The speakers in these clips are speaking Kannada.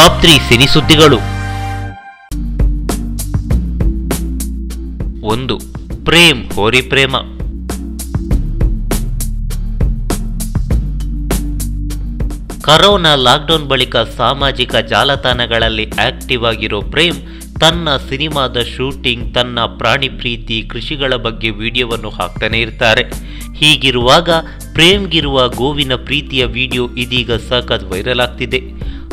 ಟಾಪ್ 3 ಸಿನಿ ಸುದ್ದಿಗಳು. 1. ಪ್ರೇಮ್ ಹೋರಿ ಪ್ರೇಮ. ಕರೋನಾ ಲಾಕ್ಡೌನ್ ಬಳಿಕ ಸಾಮಾಜಿಕ ಜಾಲತಾಣಗಳಲ್ಲಿ ಆಕ್ಟಿವ್ ಆಗಿರೋ ಪ್ರೇಮ್ ತನ್ನ ಸಿನಿಮಾದ ಶೂಟಿಂಗ್, ತನ್ನ ಪ್ರಾಣಿ ಪ್ರೀತಿ, ಕೃಷಿಗಳ ಬಗ್ಗೆ ವಿಡಿಯೋವನ್ನು ಹಾಕ್ತಾನೆ ಇರ್ತಾರೆ. ಹೀಗಿರುವಾಗ ಪ್ರೇಮ್ಗಿರುವ ಗೋವಿನ ಪ್ರೀತಿಯ ವಿಡಿಯೋ ಇದೀಗ ಸಖತ್ ವೈರಲ್ ಆಗ್ತಿದೆ.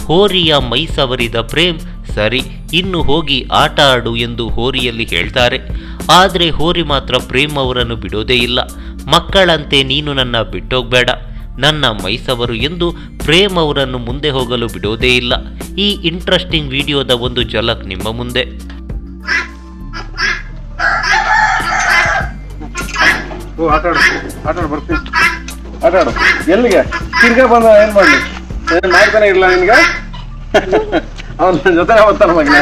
ಹೋರಿಯ ಮೈ ಸವರಿದ ಪ್ರೇಮ್, ಸರಿ ಇನ್ನು ಹೋಗಿ ಆಟ ಆಡು ಎಂದು ಹೋರಿಯಲ್ಲಿ ಹೇಳ್ತಾರೆ. ಆದರೆ ಹೋರಿ ಮಾತ್ರ ಪ್ರೇಮ್ ಅವರನ್ನು ಬಿಡೋದೇ ಇಲ್ಲ. ಮಕ್ಕಳಂತೆ ನೀನು ನನ್ನ ಬಿಟ್ಟೋಗ್ಬೇಡ, ನನ್ನ ಮೈಸವರು ಎಂದು ಪ್ರೇಮ್ ಅವರನ್ನು ಮುಂದೆ ಹೋಗಲು ಬಿಡೋದೇ ಇಲ್ಲ. ಈ ಇಂಟ್ರೆಸ್ಟಿಂಗ್ ವಿಡಿಯೋದ ಒಂದು ಝಲಕ್ ನಿಮ್ಮ ಮುಂದೆ. ಎಲ್ಲಿಗೆ ತಿರ್ಗಾ ಬಂದ ಏನ್ ಮಾಡ್ಲಿ, ಏನ್ ಮಾಡ್ತಾನೆ ಇರ್ಲ ನಿನ್ಗೆ. ಅವನ ಜೊತೆ ಓದ್ತಾನ ಮಗನ.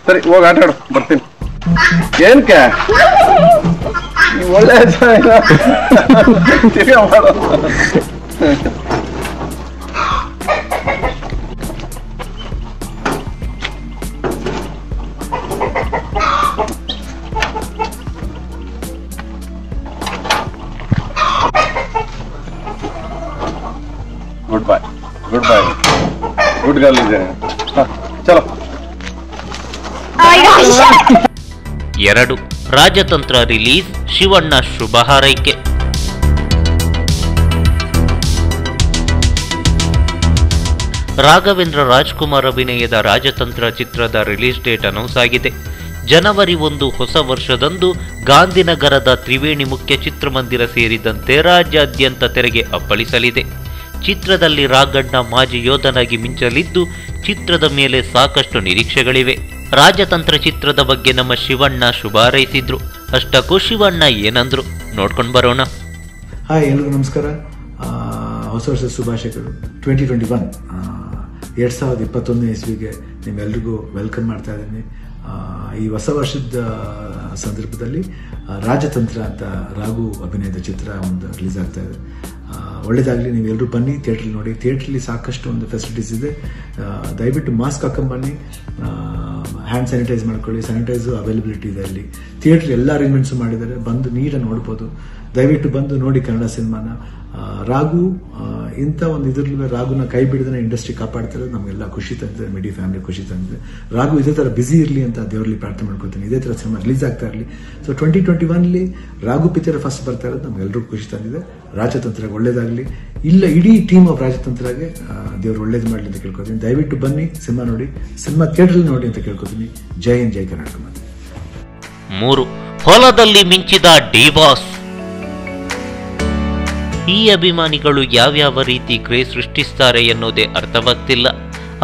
ಸರಿ ಹೋಗಿ ಆಟ ಆಡು, ಬರ್ತೀನಿ. ಏನ್ಕೆ ಒಳ್ಳೆ ತಿರ್ಗಾ ಮಾಡು. ಗುಡ್ ಬಾಯ್, ಗುಡ್ ಬಾಯ್, ಗುಡ್ ಗರ್ಲ್ ಇದೆ. ಚಲೋ. 2. ರಾಜತಂತ್ರ ರಿಲೀಸ್, ಶಿವಣ್ಣ ಶುಭ ಹಾರೈಕೆ. ರಾಘವೇಂದ್ರ ರಾಜ್ಕುಮಾರ್ ಅಭಿನಯದ ರಾಜತಂತ್ರ ಚಿತ್ರದ ರಿಲೀಸ್ ಡೇಟ್ ಅನೌನ್ಸ್ ಆಗಿದೆ. ಜನವರಿ 1 ಹೊಸ ವರ್ಷದಂದು ಗಾಂಧಿನಗರದ ತ್ರಿವೇಣಿ ಮುಖ್ಯ ಚಿತ್ರಮಂದಿರ ಸೇರಿದಂತೆ ರಾಜ್ಯಾದ್ಯಂತ ತೆರೆಗೆ ಅಪ್ಪಳಿಸಲಿದೆ. ಚಿತ್ರದಲ್ಲಿ ರಾಘಣ್ಣ ಮಾಜಿ ಯೋಧನಾಗಿ ಮಿಂಚಲಿದ್ದು, ಚಿತ್ರದ ಮೇಲೆ ಸಾಕಷ್ಟು ನಿರೀಕ್ಷೆಗಳಿವೆ. ರಾಜತಂತ್ರ ಚಿತ್ರದ ಬಗ್ಗೆ ನಮ್ಮ ಶಿವಣ್ಣ ಶುಭ ಹಾರೈಸಿದ್ರು. ಅಷ್ಟಕ್ಕೂ ಶಿವಣ್ಣ ಏನಂದ್ರು ನೋಡ್ಕೊಂಡು ಬರೋಣ. ಹಾಯ್, ಎಲ್ರಿಗೂ ನಮಸ್ಕಾರ. ಹೊಸ ವರ್ಷದ ಶುಭಾಶಯಗಳು. 2021 2021 ಇಸ್ವಿಗೆ ನಿಮ್ಮೆಲ್ರಿಗೂ ವೆಲ್ಕಮ್ ಮಾಡ್ತಾ ಇದ್ದೀನಿ. ಈ ಹೊಸ ವರ್ಷದ ಸಂದರ್ಭದಲ್ಲಿ ರಾಜತಂತ್ರ ಅಂತ ರಾಘು ಅಭಿನಯದ ಚಿತ್ರ ಒಂದು ರಿಲೀಸ್ ಆಗ್ತಾ ಇದೆ. ಒಳ್ಳೇದಾಗಲಿ, ನೀವೆಲ್ಲರೂ ಬನ್ನಿ, ಥಿಯೇಟ್ರಲ್ಲಿ ನೋಡಿ. ಥಿಯೇಟ್ರಲ್ಲಿ ಸಾಕಷ್ಟು ಒಂದು ಫೆಸಿಲಿಟೀಸ್ ಇದೆ. ದಯವಿಟ್ಟು ಮಾಸ್ಕ್ ಹಾಕೊಂಬನ್ನಿ, ಹ್ಯಾಂಡ್ ಸ್ಯಾನಿಟೈಸ್ ಮಾಡ್ಕೊಳ್ಳಿ. ಸ್ಯಾನಿಟೈಸು ಅವೈಲಬಿಲಿಟಿ ಇದೆ ಅಲ್ಲಿ. ಥಿಯೇಟ್ರ್ ಎಲ್ಲ ಅರೇಂಜ್ಮೆಂಟ್ಸ್ ಮಾಡಿದ್ದಾರೆ, ಬಂದು ನೀಟಾಗಿ ನೋಡ್ಬೋದು. ದಯವಿಟ್ಟು ಬಂದು ನೋಡಿ ಕನ್ನಡ ಸಿನಿಮಾನ. ರಾಘು ಇಂಥ ಒಂದು ಇದರಲ್ಲಿ ರಾಘುನ ಕೈ ಬಿಡದನ್ನ ಇಂಡಸ್ಟ್ರಿ ಕಾಪಾಡ್ತಾರೆ. ನಮಗೆಲ್ಲ ಖುಷಿ ತಂದಿದೆ, ಮಿಡಿ ಫ್ಯಾಮಿಲಿ ಖುಷಿ ತಂದಿದೆ. ರಾಘು ಇದೇ ಥರ ಬ್ಯುಸಿ ಇರಲಿ ಅಂತ ದೇವರಲ್ಲಿ ಪ್ರಾರ್ಥನೆ ಮಾಡ್ಕೊತೀನಿ. ಇದೇ ಥರ ಸಿನಿಮಾ ರಿಲೀಸ್ ಆಗ್ತಾ ಇರಲಿ. ಸೊ 2021 ರಾಘು ಪಿಕ್ಚರ್ ಫಸ್ಟ್ ಬರ್ತಾ ಇರೋದು ನಮಗೆಲ್ಲರಿಗೂ ಖುಷಿ ತಂದಿದೆ. ರಾಜತಂತ್ರಗೆ ಒಳ್ಳೇದಾಗಲಿ. ಇಲ್ಲ, ಇಡೀ ಟೀಮ್ ಆಫ್ ರಾಜತಂತ್ರಗೆ ದೇವ್ರು ಒಳ್ಳೇದು ಮಾಡಲಿ ಅಂತ ಕೇಳ್ಕೊತೀನಿ. ದಯವಿಟ್ಟು ಬನ್ನಿ, ಸಿನಿಮಾ ನೋಡಿ, ಸಿನಿಮಾ ಥಿಯೇಟ್ರಲ್ಲಿ ನೋಡಿ ಅಂತ ಕೇಳ್ಕೊತೀನಿ. ಜೈ ಹಿಂದ್, ಜೈ ಕರ್ನಾಟಕ. 3. ಹೊಲದಲ್ಲಿ ಮಿಂಚಿದ ಡಿ-ಬಾಸ್. ಈ ಅಭಿಮಾನಿಗಳು ಯಾವ್ಯಾವ ರೀತಿ ಕ್ರೇಜ್ ಸೃಷ್ಟಿಸ್ತಾರೆ ಎನ್ನುವುದೇ ಅರ್ಥವಾಗ್ತಿಲ್ಲ.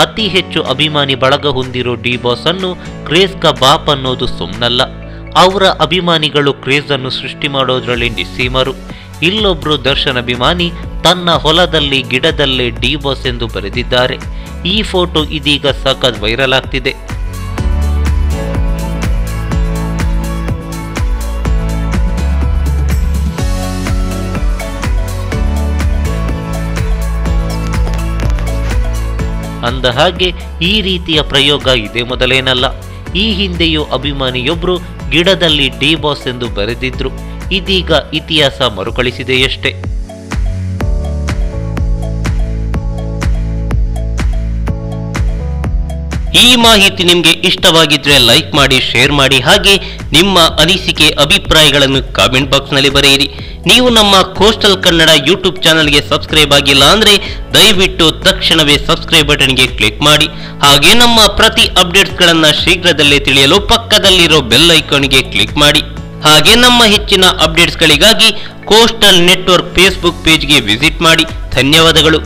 ಅತಿ ಹೆಚ್ಚು ಅಭಿಮಾನಿ ಬಳಗ ಹೊಂದಿರೋ ಡಿ-ಬಾಸ್ ಅನ್ನು ಕ್ರೇಜ್ ಕಾ ಬಾಪ್ ಅನ್ನೋದು ಸುಮ್ಮನಲ್ಲ. ಅವರ ಅಭಿಮಾನಿಗಳು ಕ್ರೇಜ್ ಅನ್ನು ಸೃಷ್ಟಿ ಮಾಡೋದ್ರಲ್ಲಿ ನಿಸ್ಸೀಮರು. ಇಲ್ಲೊಬ್ರು ದರ್ಶನ್ ಅಭಿಮಾನಿ ತನ್ನ ಹೊಲದಲ್ಲಿ ಗಿಡದಲ್ಲೇ ಡಿ-ಬಾಸ್ ಎಂದು ಬರೆದಿದ್ದಾರೆ. ಈ ಫೋಟೋ ಇದೀಗ ಸಖತ್ ವೈರಲ್ ಆಗ್ತಿದೆ. ಅಂದ ಹಾಗೆ ಈ ರೀತಿಯ ಪ್ರಯೋಗ ಇದೇ ಮೊದಲೇನಲ್ಲ. ಈ ಹಿಂದೆಯೂ ಅಭಿಮಾನಿಯೊಬ್ರು ಗಿಡದಲ್ಲಿ ಡಿ-ಬಾಸ್ ಎಂದು ಬರೆದಿದ್ರು. ಇದೀಗ ಇತಿಹಾಸ ಮರುಕಳಿಸಿದೆಯಷ್ಟೇ. ಈ ಮಾಹಿತಿ ನಿಮಗೆ ಇಷ್ಟವಾಗಿದ್ರೆ ಲೈಕ್ ಮಾಡಿ, ಶೇರ್ ಮಾಡಿ, ಹಾಗೆ ನಿಮ್ಮ ಅನಿಸಿಕೆ ಅಭಿಪ್ರಾಯಗಳನ್ನು ಕಾಮೆಂಟ್ ಬಾಕ್ಸ್ನಲ್ಲಿ ಬರೆಯಿರಿ. ನೀವು ನಮ್ಮ ಕೋಸ್ಟಲ್ ಕನ್ನಡ ಯೂಟ್ಯೂಬ್ ಚಾನಲ್ಗೆ ಸಬ್ಸ್ಕ್ರೈಬ್ ಆಗಿಲ್ಲ ಅಂದ್ರೆ ದಯವಿಟ್ಟು ತಕ್ಷಣವೇ ಸಬ್ಸ್ಕ್ರೈಬ್ ಬಟನ್ಗೆ ಕ್ಲಿಕ್ ಮಾಡಿ. ಹಾಗೆ ನಮ್ಮ ಪ್ರತಿ ಅಪ್ಡೇಟ್ಸ್ಗಳನ್ನು ಶೀಘ್ರದಲ್ಲೇ ತಿಳಿಯಲು ಪಕ್ಕದಲ್ಲಿರೋ ಬೆಲ್ ಐಕಾನ್ಗೆ ಕ್ಲಿಕ್ ಮಾಡಿ. ಹಾಗೆ ನಮ್ಮ ಹೆಚ್ಚಿನ ಅಪ್ಡೇಟ್ಸ್ಗಳಿಗಾಗಿ ಕೋಸ್ಟಲ್ ನೆಟ್ವರ್ಕ್ ಫೇಸ್ಬುಕ್ ಪೇಜ್ಗೆ ವಿಸಿಟ್ ಮಾಡಿ. ಧನ್ಯವಾದಗಳು.